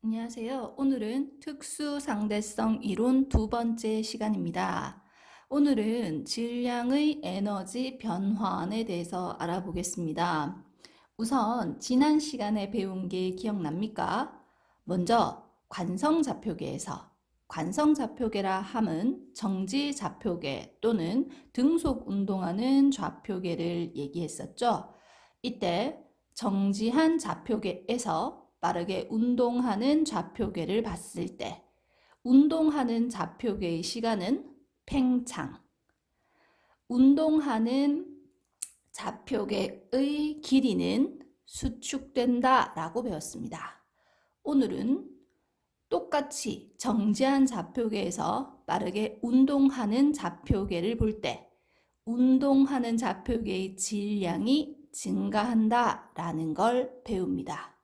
안녕하세요. 오늘은 특수상대성 이론 두 번째 시간입니다. 오늘은 질량의 에너지 변환에 대해서 알아보겠습니다. 우선 지난 시간에 배운 게 기억납니까? 먼저 관성좌표계에서 관성좌표계라 함은 정지좌표계 또는 등속 운동하는 좌표계를 얘기했었죠. 이때 정지한 좌표계에서 빠르게 운동하는 좌표계를 봤을 때 운동하는 좌표계의 시간은 팽창, 운동하는 좌표계의 길이는 수축된다 라고 배웠습니다. 오늘은 똑같이 정지한 좌표계에서 빠르게 운동하는 좌표계를 볼 때 운동하는 좌표계의 질량이 증가한다 라는 걸 배웁니다.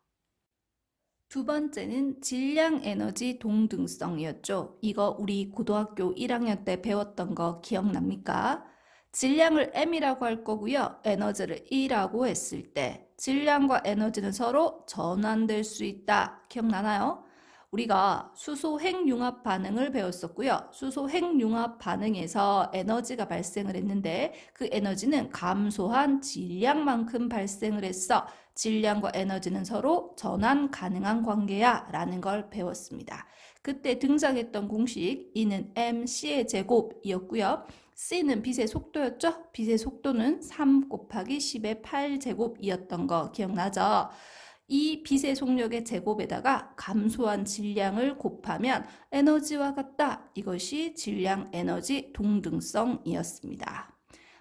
두 번째는 질량 에너지 동등성이었죠. 이거 우리 고등학교 1학년 때 배웠던 거 기억납니까? 질량을 M이라고 할 거고요. 에너지를 E라고 했을 때 질량과 에너지는 서로 전환될 수 있다. 기억나나요? 우리가 수소 핵융합 반응을 배웠었고요. 수소 핵융합 반응에서 에너지가 발생을 했는데 그 에너지는 감소한 질량만큼 발생을 했어. 질량과 에너지는 서로 전환 가능한 관계야 라는 걸 배웠습니다. 그때 등장했던 공식 E는 mc의 제곱이었고요. C는 빛의 속도였죠. 빛의 속도는 3 곱하기 10의 8제곱이었던 거 기억나죠? 이 빛의 속력의 제곱에다가 감소한 질량을 곱하면 에너지와 같다. 이것이 질량 에너지 동등성이었습니다.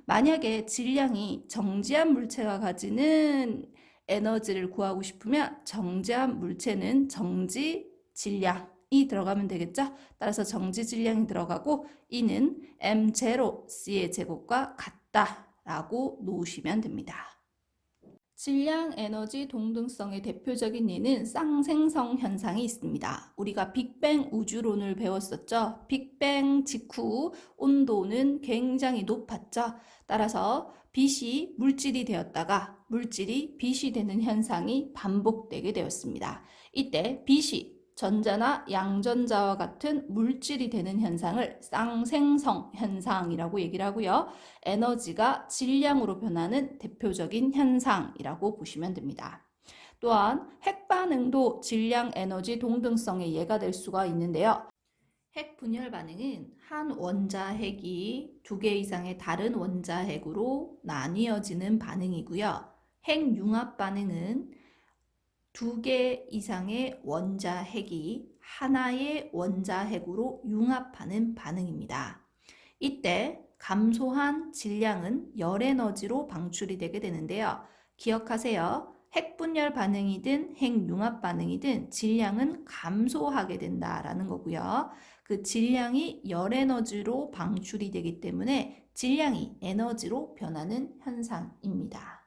만약에 질량이 정지한 물체가 가지는 에너지를 구하고 싶으면 정지한 물체는 정지 질량이 들어가면 되겠죠? 따라서 정지 질량이 들어가고 이는 m0 c의 제곱과 같다라고 놓으시면 됩니다. 질량 에너지 동등성의 대표적인 예는 쌍생성 현상이 있습니다. 우리가 빅뱅 우주론을 배웠었죠. 빅뱅 직후 온도는 굉장히 높았죠. 따라서 빛이 물질이 되었다가 물질이 빛이 되는 현상이 반복되게 되었습니다. 이때 빛이 전자나 양전자와 같은 물질이 되는 현상을 쌍생성 현상이라고 얘기를 하고요. 에너지가 질량으로 변하는 대표적인 현상이라고 보시면 됩니다. 또한 핵반응도 질량 에너지 동등성의 예가 될 수가 있는데요. 핵 분열 반응은 한 원자핵이 두 개 이상의 다른 원자핵으로 나뉘어지는 반응이고요. 핵 융합 반응은 두 개 이상의 원자핵이 하나의 원자핵으로 융합하는 반응입니다. 이때 감소한 질량은 열에너지로 방출이 되게 되는데요. 기억하세요. 핵분열 반응이든 핵융합 반응이든 질량은 감소하게 된다라는 거고요. 그 질량이 열에너지로 방출이 되기 때문에 질량이 에너지로 변하는 현상입니다.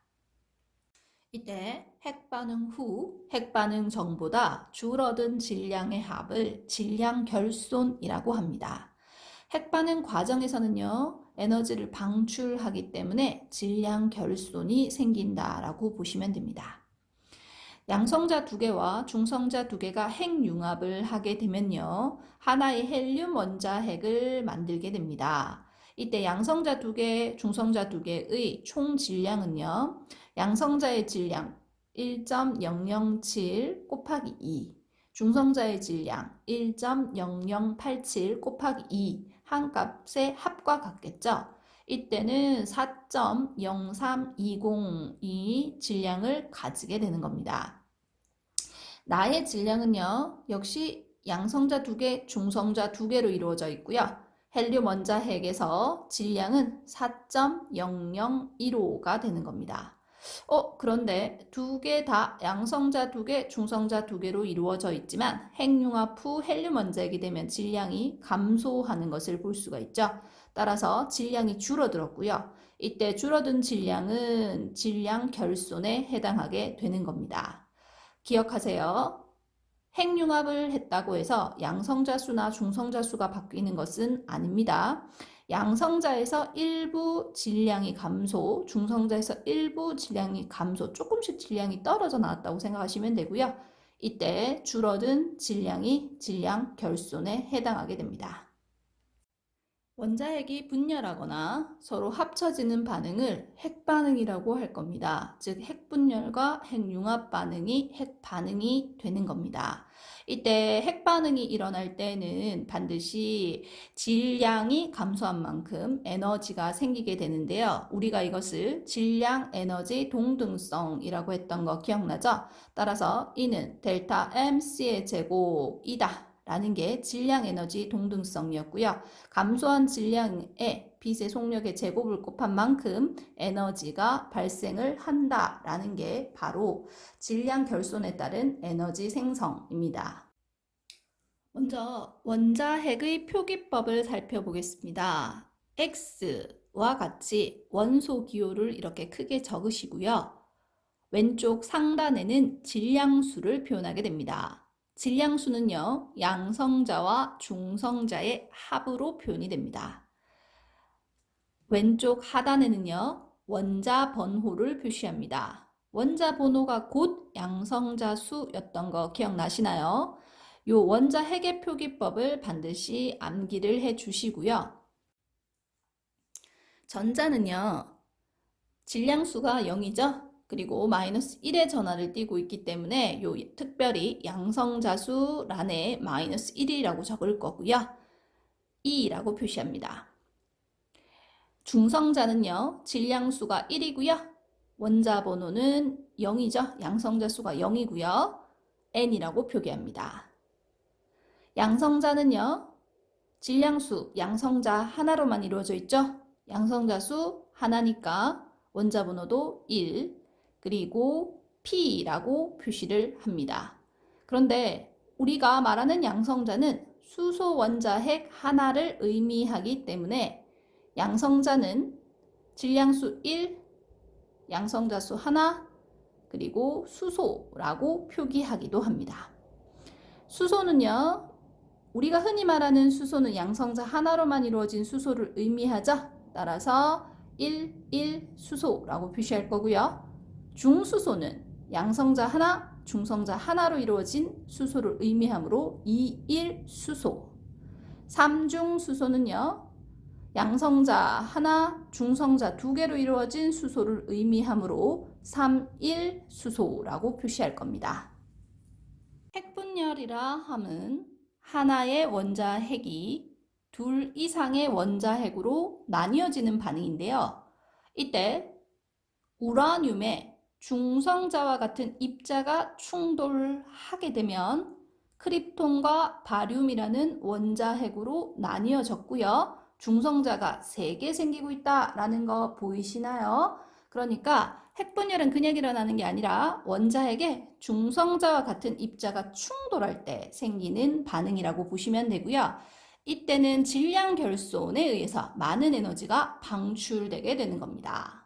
이때 핵반응 후 핵반응 전보다 줄어든 질량의 합을 질량 결손이라고 합니다. 핵반응 과정에서는요, 에너지를 방출하기 때문에 질량 결손이 생긴다라고 보시면 됩니다. 양성자 두 개와 중성자 두 개가 핵융합을 하게 되면요, 하나의 헬륨 원자핵을 만들게 됩니다. 이때 양성자 두 개, 중성자 두 개의 총 질량은요, 양성자의 질량 1.007 곱하기 2, 중성자의 질량 1.0087 곱하기 2 한 값의 합과 같겠죠? 이때는 4.0320이 질량을 가지게 되는 겁니다. 나의 질량은요, 역시 양성자 두 개, 중성자 두 개로 이루어져 있고요. 헬륨 원자핵에서 질량은 4.0015가 되는 겁니다. 그런데 두 개 다 양성자 두 개, 중성자 두 개로 이루어져 있지만 핵융합 후 헬륨 원자핵이 되면 질량이 감소하는 것을 볼 수가 있죠. 따라서 질량이 줄어들었고요. 이때 줄어든 질량은 질량 결손에 해당하게 되는 겁니다. 기억하세요. 핵융합을 했다고 해서 양성자 수나 중성자 수가 바뀌는 것은 아닙니다. 양성자에서 일부 질량이 감소, 중성자에서 일부 질량이 감소, 조금씩 질량이 떨어져 나왔다고 생각하시면 되고요. 이때 줄어든 질량이 질량 결손에 해당하게 됩니다. 원자핵이 분열하거나 서로 합쳐지는 반응을 핵반응이라고 할 겁니다. 즉 핵분열과 핵융합 반응이 핵반응이 되는 겁니다. 이때 핵반응이 일어날 때는 반드시 질량이 감소한 만큼 에너지가 생기게 되는데요. 우리가 이것을 질량 에너지 동등성이라고 했던 거 기억나죠? 따라서 이는 델타 mc의 제곱이다 라는 게 질량 에너지 동등성이었고요. 감소한 질량에 빛의 속력의 제곱을 곱한 만큼 에너지가 발생을 한다라는 게 바로 질량 결손에 따른 에너지 생성입니다. 먼저 원자핵의 표기법을 살펴보겠습니다. X와 같이 원소 기호를 이렇게 크게 적으시고요. 왼쪽 상단에는 질량수를 표현하게 됩니다. 질량수는요, 양성자와 중성자의 합으로 표현이 됩니다. 왼쪽 하단에는요, 원자 번호를 표시합니다. 원자 번호가 곧 양성자 수였던 거 기억나시나요? 요 원자 핵의 표기법을 반드시 암기를 해 주시고요. 전자는요, 질량수가 0이죠? 그리고 마이너스 1의 전하를 띠고 있기 때문에 요 특별히 양성자수 란에 마이너스 1이라고 적을 거고요. 2라고 표시합니다. 중성자는요. 질량수가 1이고요. 원자 번호는 0이죠. 양성자수가 0이고요. n이라고 표기합니다. 양성자는요. 질량수, 양성자 하나로만 이루어져 있죠. 양성자수 하나니까 원자 번호도 1, 그리고 P라고 표시를 합니다. 그런데 우리가 말하는 양성자는 수소 원자핵 하나를 의미하기 때문에 양성자는 질량수 1, 양성자수 하나, 그리고 수소라고 표기하기도 합니다. 수소는요, 우리가 흔히 말하는 수소는 양성자 하나로만 이루어진 수소를 의미하죠. 따라서 1, 1 수소라고 표시할 거고요. 중수소는 양성자 하나, 중성자 하나로 이루어진 수소를 의미하므로 2, 1 수소. 3중 수소는요. 양성자 하나, 중성자 2개로 이루어진 수소를 의미하므로 3, 1 수소라고 표시할 겁니다. 핵분열이라 함은 하나의 원자핵이 둘 이상의 원자핵으로 나뉘어지는 반응인데요. 이때 우라늄의 중성자와 같은 입자가 충돌하게 되면 크립톤과 바륨이라는 원자핵으로 나뉘어졌고요. 중성자가 3개 생기고 있다라는 거 보이시나요? 그러니까 핵분열은 그냥 일어나는 게 아니라 원자핵에 중성자와 같은 입자가 충돌할 때 생기는 반응이라고 보시면 되고요. 이때는 질량 결손에 의해서 많은 에너지가 방출되게 되는 겁니다.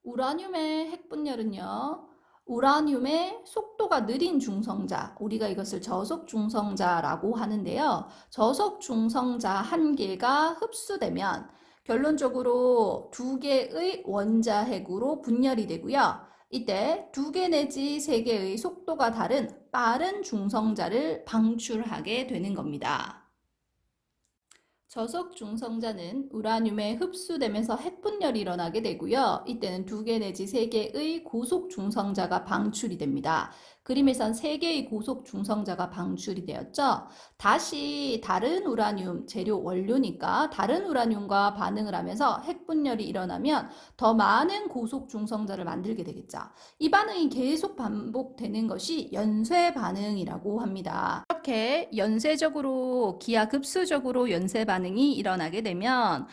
우라늄의 핵분열은요. 우라늄의 속도가 느린 중성자, 우리가 이것을 저속 중성자라고 하는데요. 저속 중성자 1개가 흡수되면 결론적으로 2개의 원자핵으로 분열이 되고요. 이때 2개 내지 3개의 속도가 다른 빠른 중성자를 방출하게 되는 겁니다. 저속 중성자는 우라늄에 흡수되면서 핵분열이 일어나게 되고요. 이때는 2개 내지 3개의 고속 중성자가 방출이 됩니다. 그림에선 3개의 고속 중성자가 방출이 되었죠. 다시 다른 우라늄 재료 원료니까 다른 우라늄과 반응을 하면서 핵분열이 일어나면 더 많은 고속 중성자를 만들게 되겠죠. 이 반응이 계속 반복되는 것이 연쇄 반응이라고 합니다. 이렇게 연쇄적으로 기하급수적으로 연쇄 반응이 일어나게 되면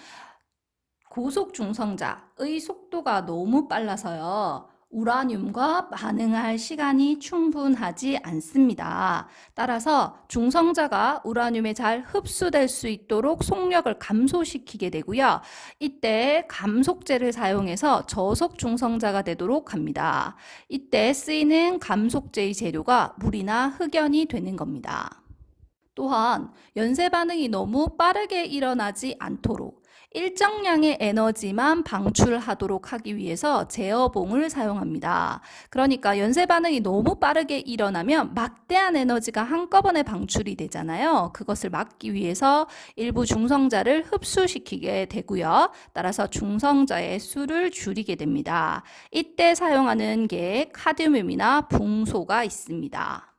고속 중성자의 속도가 너무 빨라서요. 우라늄과 반응할 시간이 충분하지 않습니다. 따라서 중성자가 우라늄에 잘 흡수될 수 있도록 속력을 감소시키게 되고요. 이때 감속제를 사용해서 저속 중성자가 되도록 합니다. 이때 쓰이는 감속제의 재료가 물이나 흑연이 되는 겁니다. 또한 연쇄 반응이 너무 빠르게 일어나지 않도록 일정량의 에너지만 방출하도록 하기 위해서 제어봉을 사용합니다. 그러니까 연쇄 반응이 너무 빠르게 일어나면 막대한 에너지가 한꺼번에 방출이 되잖아요. 그것을 막기 위해서 일부 중성자를 흡수시키게 되고요. 따라서 중성자의 수를 줄이게 됩니다. 이때 사용하는 게 카드뮴이나 붕소가 있습니다.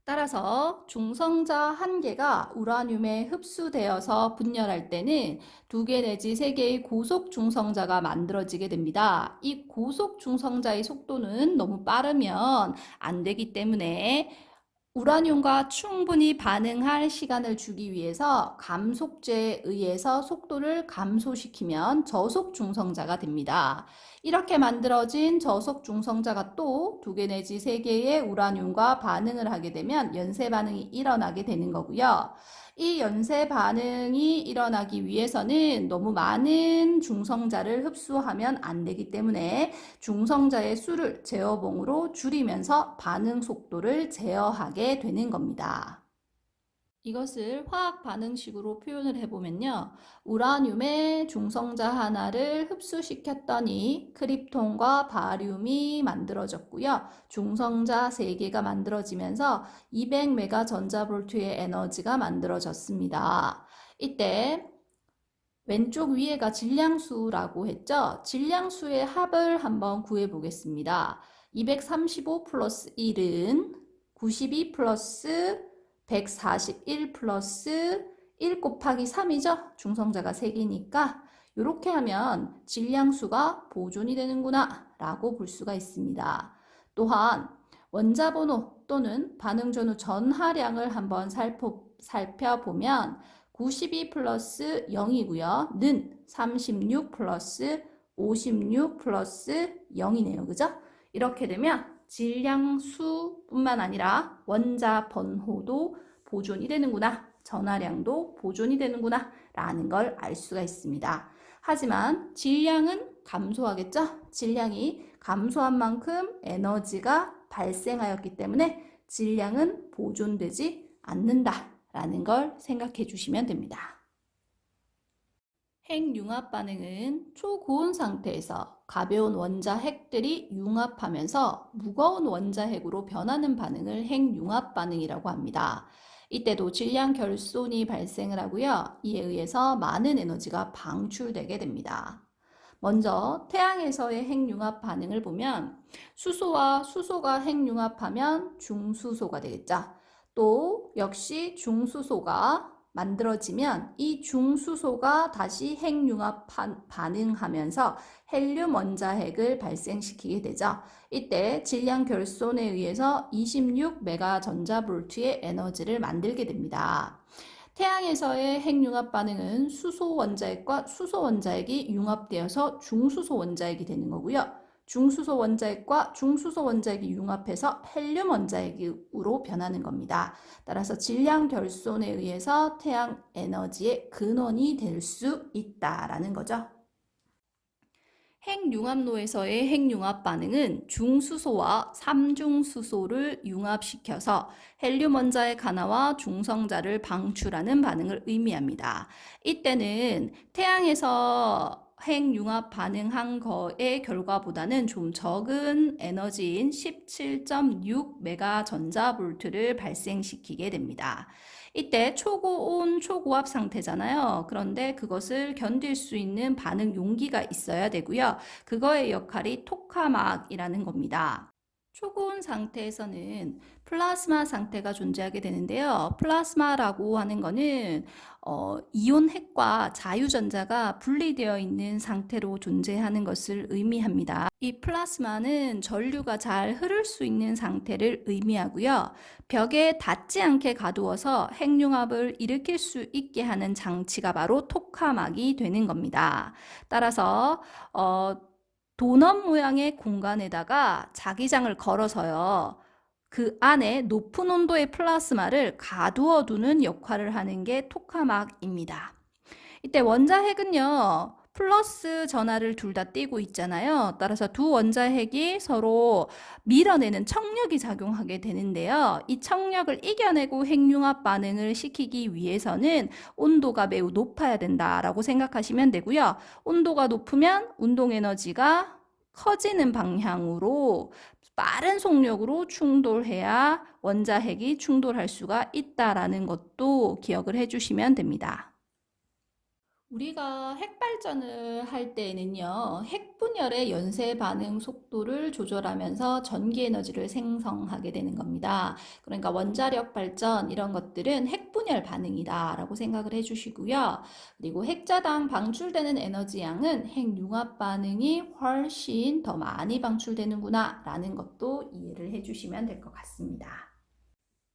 따라서 중성자 한 개가 우라늄에 흡수되어서 분열할 때는 2개 내지 3개의 고속 중성자가 만들어지게 됩니다. 이 고속 중성자의 속도는 너무 빠르면 안 되기 때문에 우라늄과 충분히 반응할 시간을 주기 위해서 감속제에 의해서 속도를 감소시키면 저속 중성자가 됩니다. 이렇게 만들어진 저속 중성자가 또 2개 내지 3개의 우라늄과 반응을 하게 되면 연쇄 반응이 일어나게 되는 거고요. 이 연쇄 반응이 일어나기 위해서는 너무 많은 중성자를 흡수하면 안 되기 때문에 중성자의 수를 제어봉으로 줄이면서 반응 속도를 제어하게 되는 겁니다. 이것을 화학 반응식으로 표현을 해보면요. 우라늄의 중성자 하나를 흡수시켰더니 크립톤과 바륨이 만들어졌고요. 중성자 3개가 만들어지면서 200메가 전자볼트의 에너지가 만들어졌습니다. 이때 왼쪽 위에가 질량수라고 했죠. 질량수의 합을 한번 구해 보겠습니다. 235 플러스 1은 92 플러스 141 플러스 1 곱하기 3이죠. 중성자가 3개니까 이렇게 하면 질량수가 보존이 되는구나 라고 볼 수가 있습니다. 또한 원자번호 또는 반응전후 전하량을 한번 살펴보면 92 플러스 0이고요. 는 36 플러스 56 플러스 0이네요. 그죠? 이렇게 되면 질량수뿐만 아니라 원자 번호도 보존이 되는구나. 전하량도 보존이 되는구나. 라는 걸 알 수가 있습니다. 하지만 질량은 감소하겠죠? 질량이 감소한 만큼 에너지가 발생하였기 때문에 질량은 보존되지 않는다. 라는 걸 생각해 주시면 됩니다. 핵융합 반응은 초고온 상태에서 가벼운 원자핵들이 융합하면서 무거운 원자핵으로 변하는 반응을 핵융합 반응이라고 합니다. 이때도 질량 결손이 발생을 하고요. 이에 의해서 많은 에너지가 방출되게 됩니다. 먼저 태양에서의 핵융합 반응을 보면 수소와 수소가 핵융합하면 중수소가 되겠죠. 또 역시 중수소가 만들어지면 이 중수소가 다시 핵융합 반응하면서 헬륨 원자핵을 발생시키게 되죠. 이때 질량 결손에 의해서 26메가 전자볼트의 에너지를 만들게 됩니다. 태양에서의 핵융합 반응은 수소 원자핵과 수소 원자핵이 융합되어서 중수소 원자핵이 되는 거고요. 중수소 원자핵과 중수소 원자핵이 융합해서 헬륨 원자핵으로 변하는 겁니다. 따라서 질량 결손에 의해서 태양 에너지의 근원이 될 수 있다라는 거죠. 핵융합로에서의 핵융합 반응은 중수소와 삼중수소를 융합시켜서 헬륨 원자핵 하나와 중성자를 방출하는 반응을 의미합니다. 이때는 태양에서 핵융합 반응한 거의 결과보다는 좀 적은 에너지인 17.6메가 전자볼트를 발생시키게 됩니다. 이때 초고온 초고압 상태잖아요. 그런데 그것을 견딜 수 있는 반응 용기가 있어야 되고요. 그거의 역할이 토카막이라는 겁니다. 초고온 상태에서는 플라스마 상태가 존재하게 되는데요. 플라스마라고 하는 거는 이온 핵과 자유전자가 분리되어 있는 상태로 존재하는 것을 의미합니다. 이 플라스마는 전류가 잘 흐를 수 있는 상태를 의미하고요. 벽에 닿지 않게 가두어서 핵융합을 일으킬 수 있게 하는 장치가 바로 토카막이 되는 겁니다. 따라서 도넛 모양의 공간에다가 자기장을 걸어서요. 그 안에 높은 온도의 플라스마를 가두어 두는 역할을 하는 게 토카막입니다. 이때 원자핵은요. 플러스 전하를 둘 다 띄고 있잖아요. 따라서 두 원자핵이 서로 밀어내는 청력이 작용하게 되는데요. 이 청력을 이겨내고 핵융합 반응을 시키기 위해서는 온도가 매우 높아야 된다라고 생각하시면 되고요. 온도가 높으면 운동 에너지가 커지는 방향으로 빠른 속력으로 충돌해야 원자핵이 충돌할 수가 있다라는 것도 기억을 해주시면 됩니다. 우리가 핵발전을 할 때에는요, 핵분열의 연쇄 반응 속도를 조절하면서 전기 에너지를 생성하게 되는 겁니다. 그러니까 원자력 발전 이런 것들은 핵분열 반응이다라고 생각을 해주시고요. 그리고 핵자당 방출되는 에너지 양은 핵융합 반응이 훨씬 더 많이 방출되는구나 라는 것도 이해를 해주시면 될 것 같습니다.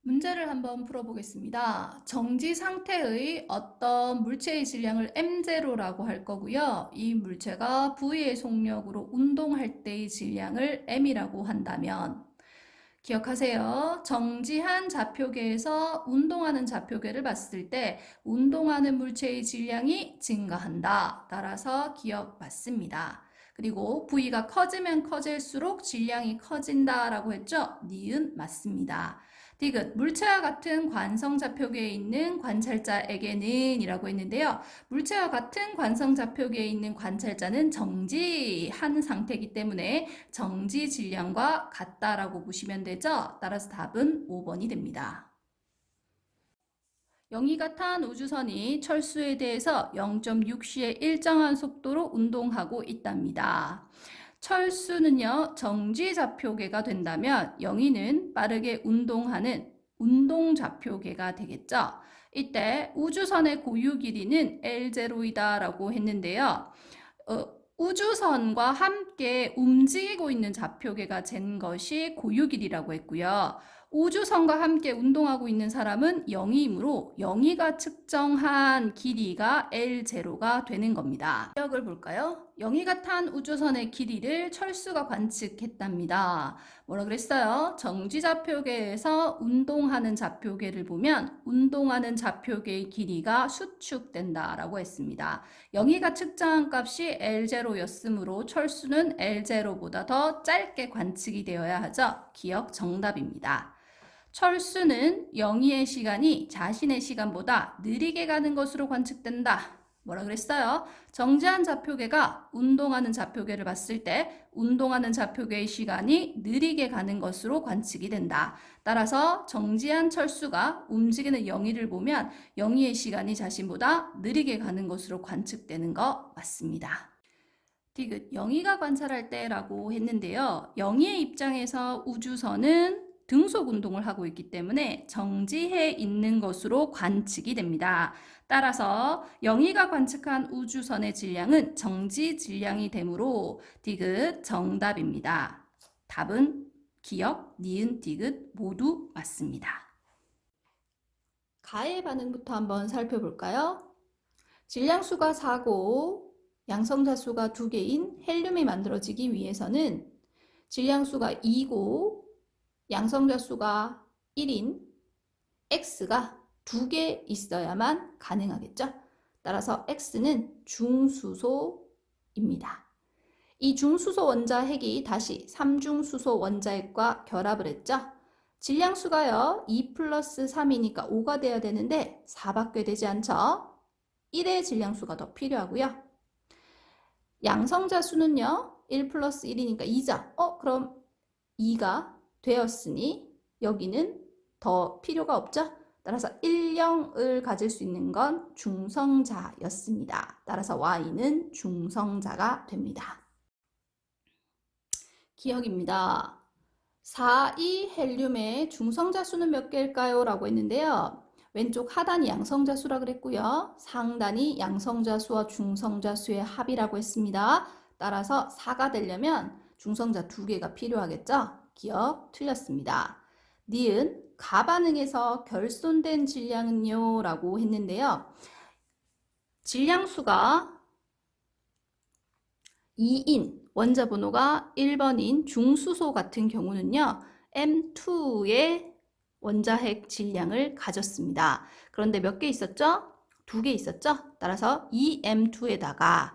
문제를 한번 풀어보겠습니다. 정지 상태의 어떤 물체의 질량을 M0라고 할 거고요. 이 물체가 V의 속력으로 운동할 때의 질량을 M이라고 한다면 기억하세요. 정지한 좌표계에서 운동하는 좌표계를 봤을 때 운동하는 물체의 질량이 증가한다. 따라서 기억 맞습니다. 그리고 V가 커지면 커질수록 질량이 커진다라고 했죠? 니은 맞습니다. 디귿, 물체와 같은 관성좌표계에 있는 관찰자에게는 이라고 했는데요. 물체와 같은 관성좌표계에 있는 관찰자는 정지한 상태이기 때문에 정지 질량과 같다라고 보시면 되죠. 따라서 답은 5번이 됩니다. 영희가 탄 우주선이 철수에 대해서 0.6시의 일정한 속도로 운동하고 있답니다. 철수는요, 정지좌표계가 된다면 영희는 빠르게 운동하는 운동좌표계가 되겠죠. 이때 우주선의 고유 길이는 L0이다라고 했는데요. 우주선과 함께 움직이고 있는 좌표계가 잰 것이 고유 길이라고 했고요. 우주선과 함께 운동하고 있는 사람은 영희이므로 영희가 측정한 길이가 L0가 되는 겁니다. 기억을 볼까요? 영희가 탄 우주선의 길이를 철수가 관측했답니다. 뭐라 그랬어요? 정지좌표계에서 운동하는 좌표계를 보면 운동하는 좌표계의 길이가 수축된다라고 했습니다. 영희가 측정한 값이 L0였으므로 철수는 L0보다 더 짧게 관측이 되어야 하죠. 기억 정답입니다. 철수는 영희의 시간이 자신의 시간보다 느리게 가는 것으로 관측된다. 뭐라 그랬어요? 정지한 좌표계가 운동하는 좌표계를 봤을 때 운동하는 좌표계의 시간이 느리게 가는 것으로 관측이 된다. 따라서 정지한 철수가 움직이는 영희를 보면 영희의 시간이 자신보다 느리게 가는 것으로 관측되는 거 맞습니다. 디귿, 영희가 관찰할 때라고 했는데요. 영희의 입장에서 우주선은 등속 운동을 하고 있기 때문에 정지해 있는 것으로 관측이 됩니다. 따라서 영희가 관측한 우주선의 질량은 정지 질량이 되므로 디귿 정답입니다. 답은 기억, 니은, 디귿 모두 맞습니다. 가해 반응부터 한번 살펴볼까요? 질량수가 4고 양성자수가 2개인 헬륨이 만들어지기 위해서는 질량수가 2고 양성자수가 1인 X가 2개 있어야만 가능하겠죠. 따라서 X는 중수소입니다. 이 중수소 원자핵이 다시 3중수소 원자핵과 결합을 했죠. 질량수가요 2 플러스 3이니까 5가 돼야 되는데 4밖에 되지 않죠. 1의 질량수가 더 필요하고요. 양성자 수는요 1 플러스 1이니까 2죠. 그럼 2가 되었으니 여기는 더 필요가 없죠. 따라서 1,0을 가질 수 있는 건 중성자였습니다. 따라서 Y는 중성자가 됩니다. 기억입니다. 4, 2 헬륨의 중성자 수는 몇 개일까요? 라고 했는데요. 왼쪽 하단이 양성자 수라 그랬고요. 상단이 양성자 수와 중성자 수의 합이라고 했습니다. 따라서 4가 되려면 중성자 2개가 필요하겠죠? 기억 틀렸습니다. 니은 가반응에서 결손된 질량은요? 라고 했는데요. 질량수가 2인 원자 번호가 1번인 중수소 같은 경우는요. M2의 원자핵 질량을 가졌습니다. 그런데 몇 개 있었죠? 2개 있었죠? 따라서 이 M2에다가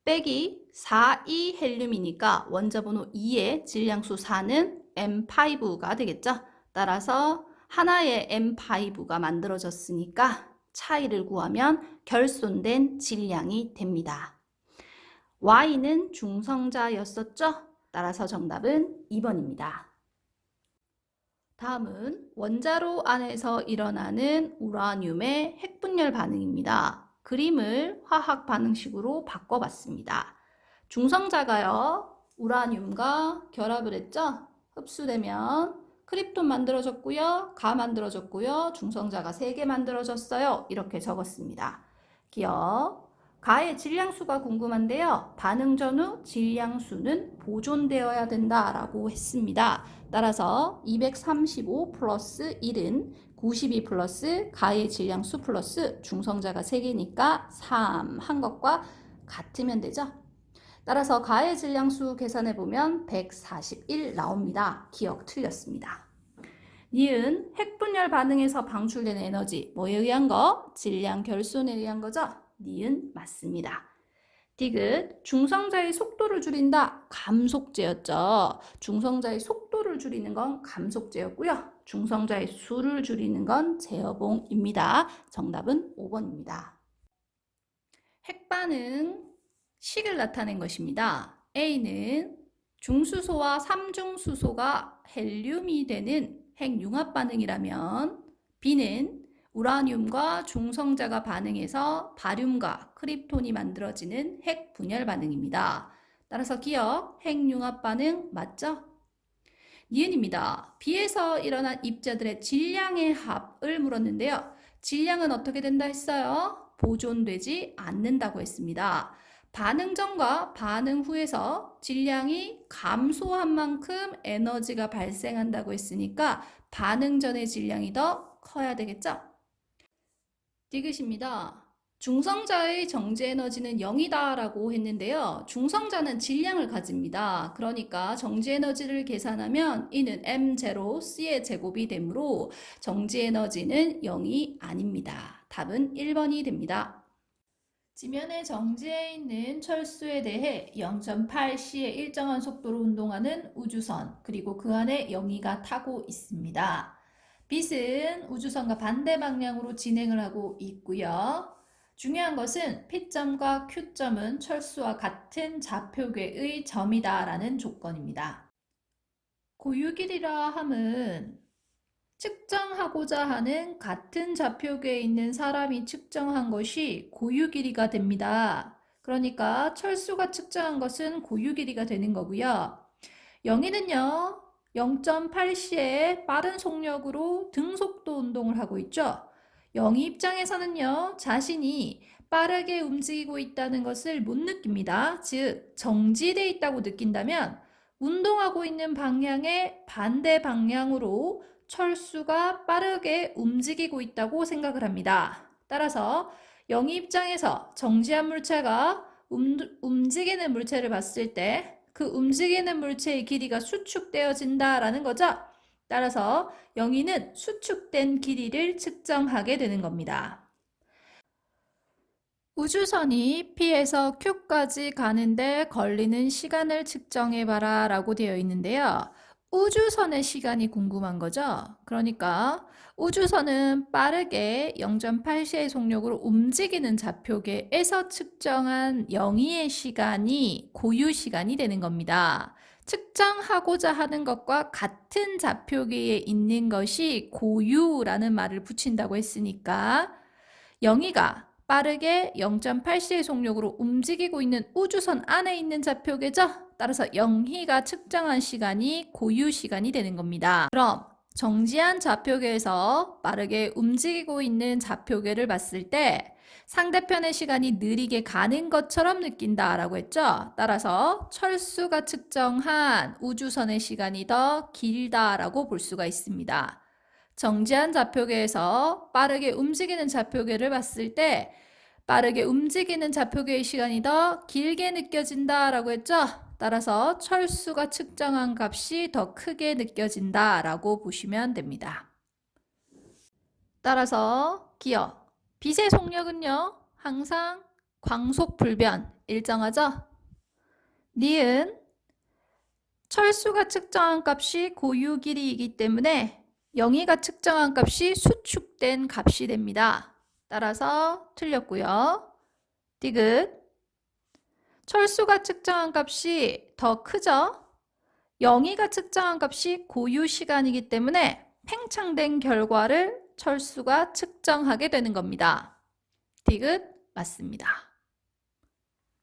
빼기 4, 2 헬륨이니까 원자번호 2의 질량수 4는 M5가 되겠죠. 따라서 하나의 M5가 만들어졌으니까 차이를 구하면 결손된 질량이 됩니다. Y는 중성자였었죠. 따라서 정답은 2번입니다. 다음은 원자로 안에서 일어나는 우라늄의 핵분열 반응입니다. 그림을 화학 반응식으로 바꿔봤습니다. 중성자가요, 우라늄과 결합을 했죠? 흡수되면 크립톤 만들어졌고요, 가 만들어졌고요, 중성자가 3개 만들어졌어요. 이렇게 적었습니다. 기억. 가의 질량수가 궁금한데요. 반응 전후 질량수는 보존되어야 된다라고 했습니다. 따라서 235 플러스 1은 92 플러스 가의 질량수 플러스 중성자가 3개니까 3 한 것과 같으면 되죠. 따라서 가의 질량수 계산해보면 141 나옵니다. 기억 틀렸습니다. 니은 핵분열 반응에서 방출되는 에너지 뭐에 의한 거? 질량 결손에 의한 거죠? 니은 맞습니다. 디귿 중성자의 속도를 줄인다. 감속제였죠. 중성자의 속도를 줄이는 건 감속제였고요. 중성자의 수를 줄이는 건 제어봉입니다. 정답은 5번입니다. 핵반응 식을 나타낸 것입니다. A는 중수소와 삼중수소가 헬륨이 되는 핵융합 반응이라면 B는 우라늄과 중성자가 반응해서 바륨과 크립톤이 만들어지는 핵 분열 반응입니다. 따라서 기억, 핵융합 반응 맞죠? 니은입니다. B에서 일어난 입자들의 질량의 합을 물었는데요. 질량은 어떻게 된다 했어요? 보존되지 않는다고 했습니다. 반응 전과 반응 후에서 질량이 감소한 만큼 에너지가 발생한다고 했으니까 반응 전의 질량이 더 커야 되겠죠? 디귿입니다. 중성자의 정지 에너지는 0이다 라고 했는데요. 중성자는 질량을 가집니다. 그러니까 정지 에너지를 계산하면 이는 M0C의 제곱이 되므로 정지 에너지는 0이 아닙니다. 답은 1번이 됩니다. 지면의 정지해 있는 철수에 대해 0.8C의 일정한 속도로 운동하는 우주선, 그리고 그 안에 영희가 타고 있습니다. 빛은 우주선과 반대 방향으로 진행을 하고 있고요. 중요한 것은 P점과 Q점은 철수와 같은 좌표계의 점이다 라는 조건입니다. 고유 길이라 함은 측정하고자 하는 같은 좌표계에 있는 사람이 측정한 것이 고유 길이가 됩니다. 그러니까 철수가 측정한 것은 고유 길이가 되는 거고요. 영희는요, 0.8C의 빠른 속력으로 등속도 운동을 하고 있죠. 영희 입장에서는요, 자신이 빠르게 움직이고 있다는 것을 못 느낍니다. 즉, 정지되어 있다고 느낀다면 운동하고 있는 방향의 반대 방향으로 철수가 빠르게 움직이고 있다고 생각을 합니다. 따라서 영희 입장에서 정지한 물체가 움직이는 물체를 봤을 때 그 움직이는 물체의 길이가 수축되어진다라는 거죠. 따라서 영희는 수축된 길이를 측정하게 되는 겁니다. 우주선이 P에서 Q까지 가는데 걸리는 시간을 측정해봐라 라고 되어 있는데요. 우주선의 시간이 궁금한 거죠. 그러니까 우주선은 빠르게 0.8C의 속력으로 움직이는 좌표계에서 측정한 영희의 시간이 고유 시간이 되는 겁니다. 측정하고자 하는 것과 같은 좌표계에 있는 것이 고유라는 말을 붙인다고 했으니까 영희가 빠르게 0.8C의 속력으로 움직이고 있는 우주선 안에 있는 좌표계죠? 따라서 영희가 측정한 시간이 고유 시간이 되는 겁니다. 그럼 정지한 좌표계에서 빠르게 움직이고 있는 좌표계를 봤을 때 상대편의 시간이 느리게 가는 것처럼 느낀다라고 했죠? 따라서 철수가 측정한 우주선의 시간이 더 길다라고 볼 수가 있습니다. 정지한 좌표계에서 빠르게 움직이는 좌표계를 봤을 때 빠르게 움직이는 좌표계의 시간이 더 길게 느껴진다라고 했죠? 따라서 철수가 측정한 값이 더 크게 느껴진다라고 보시면 됩니다. 따라서 기억, 빛의 속력은요, 항상 광속 불변, 일정하죠? 니은 철수가 측정한 값이 고유 길이이기 때문에 영희가 측정한 값이 수축된 값이 됩니다. 따라서 틀렸고요. 디귿 철수가 측정한 값이 더 크죠? 영희가 측정한 값이 고유 시간이기 때문에 팽창된 결과를 철수가 측정하게 되는 겁니다. 디귿 맞습니다.